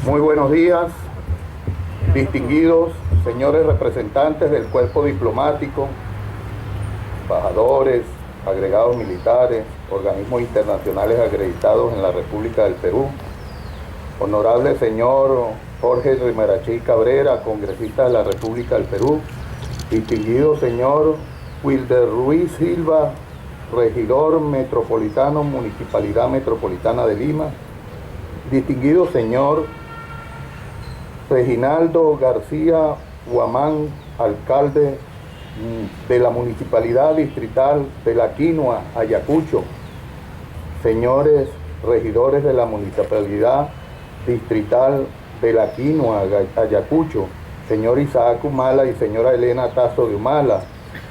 Muy buenos días, distinguidos señores representantes del cuerpo diplomático, embajadores, agregados militares, organismos internacionales acreditados en la República del Perú, honorable señor Jorge Rimerachí Cabrera, congresista de la República del Perú, distinguido señor Wilder Ruiz Silva, regidor metropolitano, Municipalidad Metropolitana de Lima, distinguido señor Reginaldo García Huamán, alcalde de la Municipalidad Distrital de La Quinua, Ayacucho, señores regidores de la Municipalidad Distrital de La Quinua, Ayacucho, señor Isaac Humala y señora Elena Tazo de Humala,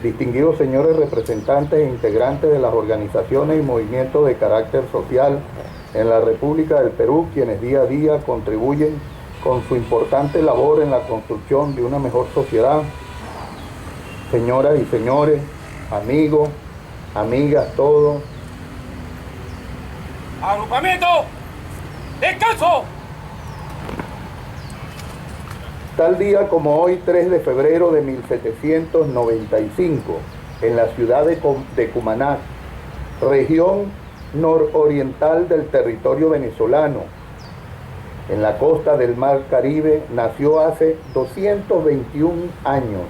distinguidos señores representantes e integrantes de las organizaciones y movimientos de carácter social en la República del Perú, quienes día a día contribuyen con su importante labor en la construcción de una mejor sociedad, señoras y señores, amigos, amigas, todos. ¡Agrupamiento! ¡Descanso! Tal día como hoy, 3 de febrero de 1795, en la ciudad de Cumaná, región nororiental del territorio venezolano, en la costa del Mar Caribe, nació hace 221 años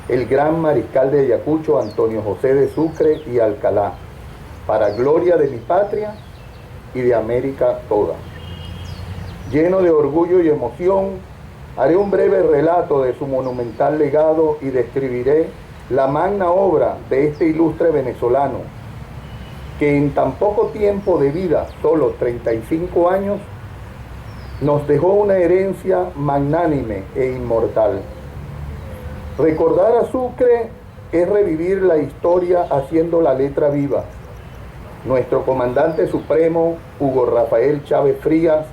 el gran mariscal de Ayacucho, Antonio José de Sucre y Alcalá, para gloria de mi patria y de América toda. Lleno de orgullo y emoción, haré un breve relato de su monumental legado y describiré la magna obra de este ilustre venezolano, que en tan poco tiempo de vida, solo 35 años, nos dejó una herencia magnánime e inmortal. Recordar a Sucre es revivir la historia haciendo la letra viva. Nuestro comandante supremo, Hugo Rafael Chávez Frías,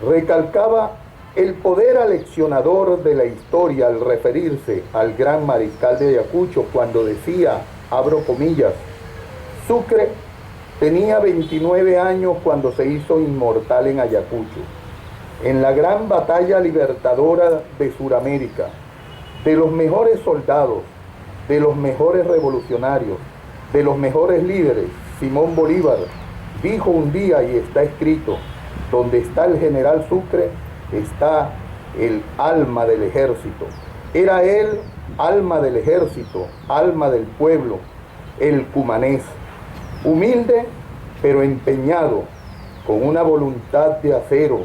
recalcaba el poder aleccionador de la historia al referirse al gran mariscal de Ayacucho cuando decía, abro comillas, Sucre tenía 29 años cuando se hizo inmortal en Ayacucho, en la gran batalla libertadora de Sudamérica, de los mejores soldados, de los mejores revolucionarios, de los mejores líderes. Simón Bolívar dijo un día, y está escrito, donde está el general Sucre, está el alma del ejército. Era él alma del ejército, alma del pueblo, el cumanés, humilde pero empeñado, con una voluntad de acero,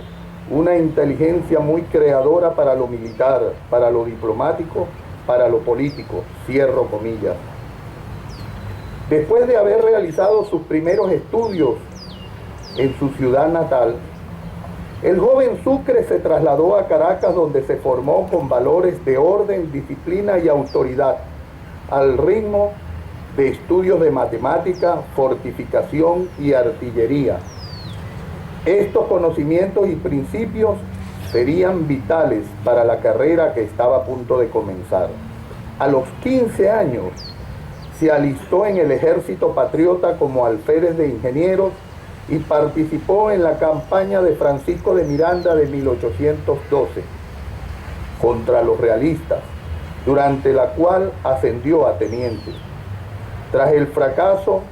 una inteligencia muy creadora para lo militar, para lo diplomático, para lo político, cierro comillas. Después de haber realizado sus primeros estudios en su ciudad natal, el joven Sucre se trasladó a Caracas, donde se formó con valores de orden, disciplina y autoridad, al ritmo de estudios de matemática, fortificación y artillería. Estos conocimientos y principios serían vitales para la carrera que estaba a punto de comenzar. A los 15 años se alistó en el ejército patriota como alférez de ingenieros y participó en la campaña de Francisco de Miranda de 1812 contra los realistas, durante la cual ascendió a teniente. Tras el fracaso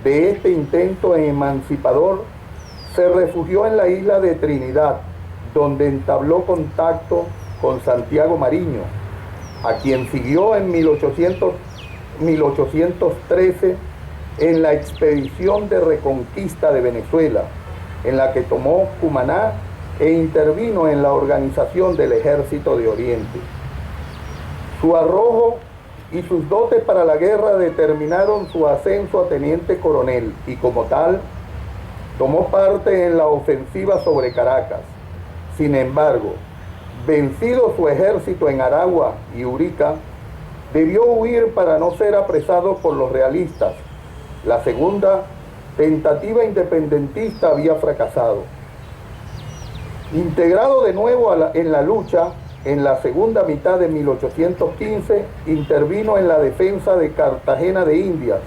de este intento emancipador, se refugió en la isla de Trinidad, donde entabló contacto con Santiago Mariño, a quien siguió en 1813 en la expedición de reconquista de Venezuela, en la que tomó Cumaná e intervino en la organización del Ejército de Oriente. Su arrojo y sus dotes para la guerra determinaron su ascenso a teniente coronel y como tal, tomó parte en la ofensiva sobre Caracas. Sin embargo, vencido su ejército en Aragua y Urica, debió huir para no ser apresado por los realistas. La segunda tentativa independentista había fracasado. Integrado de nuevo en la lucha, en la segunda mitad de 1815, intervino en la defensa de Cartagena de Indias,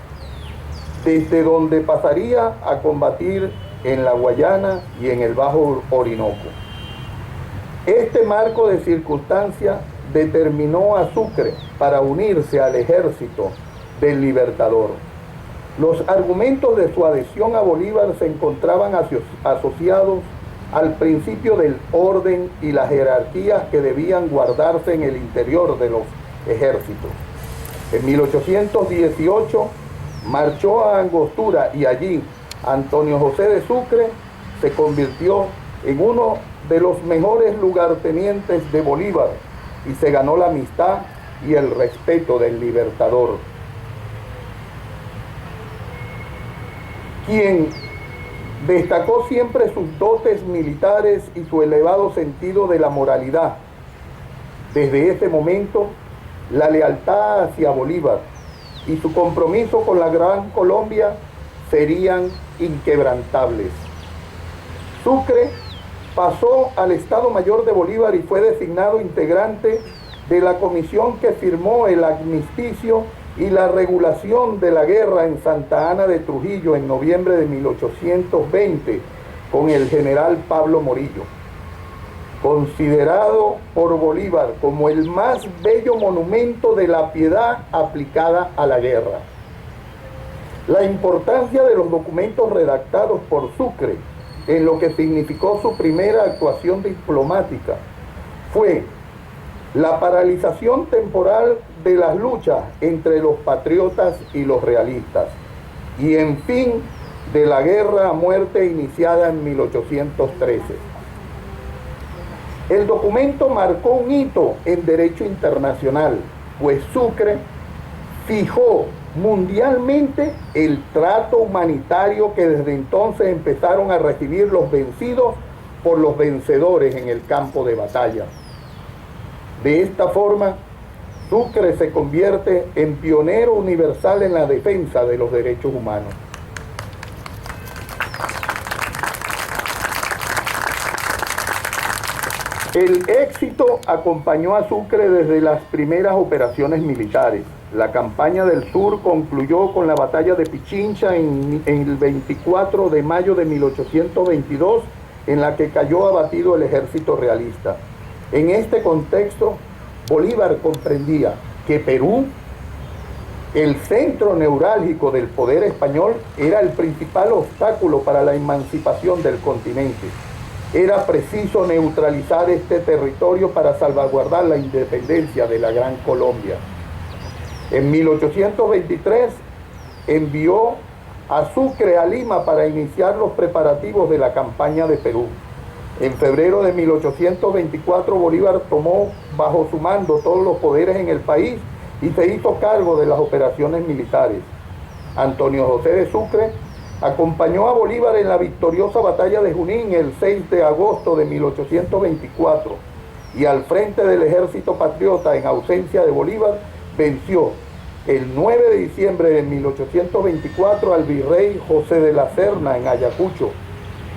desde donde pasaría a combatir en la Guayana y en el Bajo Orinoco. Este marco de circunstancias determinó a Sucre para unirse al ejército del Libertador. Los argumentos de su adhesión a Bolívar se encontraban asociados al principio del orden y las jerarquías que debían guardarse en el interior de los ejércitos. En 1818 marchó a Angostura y allí Antonio José de Sucre se convirtió en uno de los mejores lugartenientes de Bolívar y se ganó la amistad y el respeto del Libertador, quien destacó siempre sus dotes militares y su elevado sentido de la moralidad. Desde ese momento, la lealtad hacia Bolívar y su compromiso con la Gran Colombia serían inquebrantables. Sucre pasó al Estado Mayor de Bolívar y fue designado integrante de la comisión que firmó el armisticio y la regulación de la guerra en Santa Ana de Trujillo en noviembre de 1820 con el general Pablo Morillo, considerado por Bolívar como el más bello monumento de la piedad aplicada a la guerra. La importancia de los documentos redactados por Sucre en lo que significó su primera actuación diplomática fue la paralización temporal de las luchas entre los patriotas y los realistas y en fin de la guerra a muerte iniciada en 1813. El documento marcó un hito en derecho internacional, pues Sucre fijó mundialmente el trato humanitario que desde entonces empezaron a recibir los vencidos por los vencedores en el campo de batalla. De esta forma, Sucre se convierte en pionero universal en la defensa de los derechos humanos. El éxito acompañó a Sucre desde las primeras operaciones militares. La campaña del sur concluyó con la batalla de Pichincha en el 24 de mayo de 1822, en la que cayó abatido el ejército realista. En este contexto, Bolívar comprendía que Perú, el centro neurálgico del poder español, era el principal obstáculo para la emancipación del continente. Era preciso neutralizar este territorio para salvaguardar la independencia de la Gran Colombia. En 1823 envió a Sucre a Lima para iniciar los preparativos de la campaña de Perú. En febrero de 1824 Bolívar tomó bajo su mando todos los poderes en el país y se hizo cargo de las operaciones militares. Antonio José de Sucre acompañó a Bolívar en la victoriosa batalla de Junín el 6 de agosto de 1824 y al frente del ejército patriota en ausencia de Bolívar venció el 9 de diciembre de 1824 al virrey José de la Serna en Ayacucho,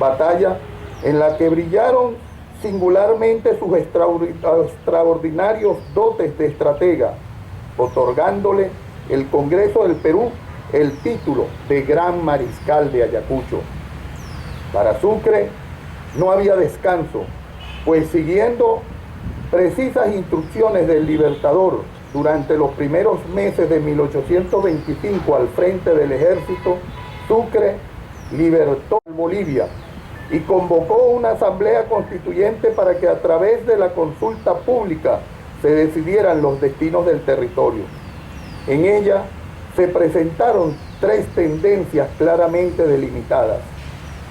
batalla en la que brillaron singularmente sus extraordinarios dotes de estratega, otorgándole el Congreso del Perú el título de Gran Mariscal de Ayacucho. Para Sucre no había descanso, pues siguiendo precisas instrucciones del Libertador durante los primeros meses de 1825 al frente del ejército, Sucre libertó Bolivia y convocó una asamblea constituyente para que a través de la consulta pública se decidieran los destinos del territorio. En ella se presentaron tres tendencias claramente delimitadas.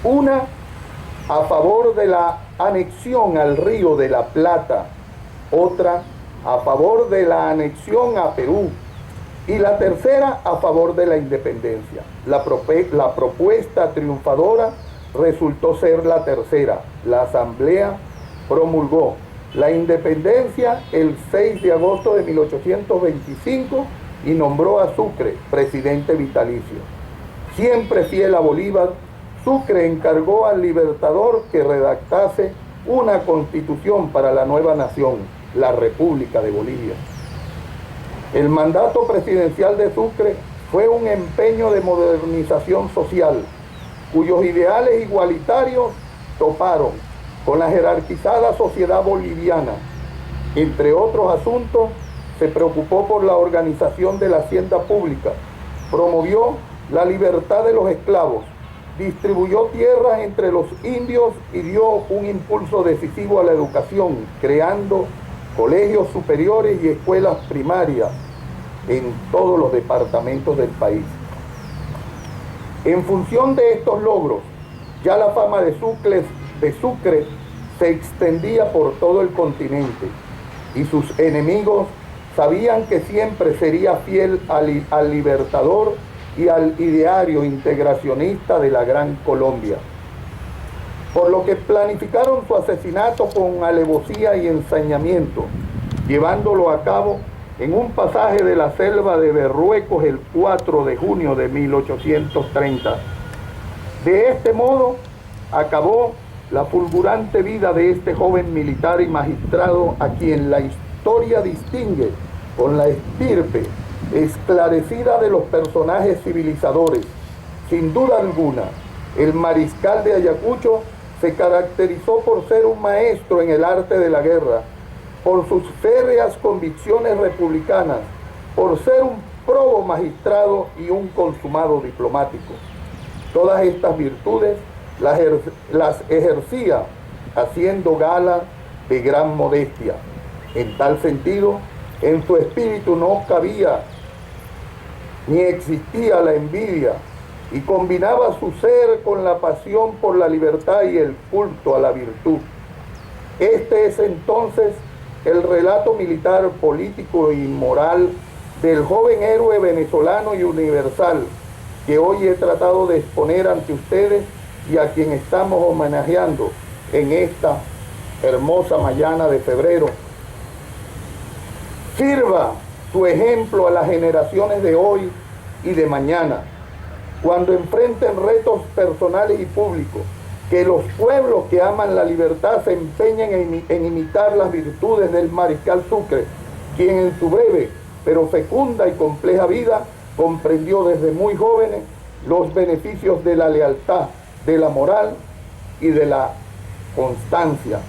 Una, a favor de la anexión al Río de la Plata. Otra, a favor de la anexión a Perú. Y la tercera, a favor de la independencia. La propuesta triunfadora resultó ser la tercera. La asamblea promulgó la independencia el 6 de agosto de 1825 y nombró a Sucre presidente vitalicio. Siempre fiel a Bolívar, Sucre encargó al Libertador que redactase una constitución para la nueva nación, la República de Bolivia. El mandato presidencial de Sucre fue un empeño de modernización social, cuyos ideales igualitarios toparon con la jerarquizada sociedad boliviana. Entre otros asuntos, se preocupó por la organización de la hacienda pública, promovió la libertad de los esclavos, distribuyó tierras entre los indios y dio un impulso decisivo a la educación, creando colegios superiores y escuelas primarias en todos los departamentos del país. En función de estos logros, ya la fama de Sucre se extendía por todo el continente y sus enemigos sabían que siempre sería fiel al libertador y al ideario integracionista de la Gran Colombia, por lo que planificaron su asesinato con alevosía y ensañamiento, llevándolo a cabo en un pasaje de la selva de Berruecos el 4 de junio de 1830. De este modo acabó la fulgurante vida de este joven militar y magistrado a quien la historia distingue con la estirpe esclarecida de los personajes civilizadores. Sin duda alguna, el mariscal de Ayacucho se caracterizó por ser un maestro en el arte de la guerra, por sus férreas convicciones republicanas, por ser un probo magistrado y un consumado diplomático. Todas estas virtudes las ejercía haciendo gala de gran modestia. En tal sentido, en su espíritu no cabía ni existía la envidia, y combinaba su ser con la pasión por la libertad y el culto a la virtud. Este es entonces el relato militar, político y moral del joven héroe venezolano y universal que hoy he tratado de exponer ante ustedes y a quien estamos homenajeando en esta hermosa mañana de febrero. Sirva su ejemplo a las generaciones de hoy y de mañana, cuando enfrenten retos personales y públicos, que los pueblos que aman la libertad se empeñen en imitar las virtudes del mariscal Sucre, quien en su breve pero fecunda y compleja vida comprendió desde muy jóvenes los beneficios de la lealtad, de la moral y de la constancia.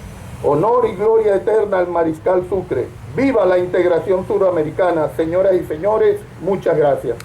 Honor y gloria eterna al mariscal Sucre. ¡Viva la integración suramericana! Señoras y señores, muchas gracias.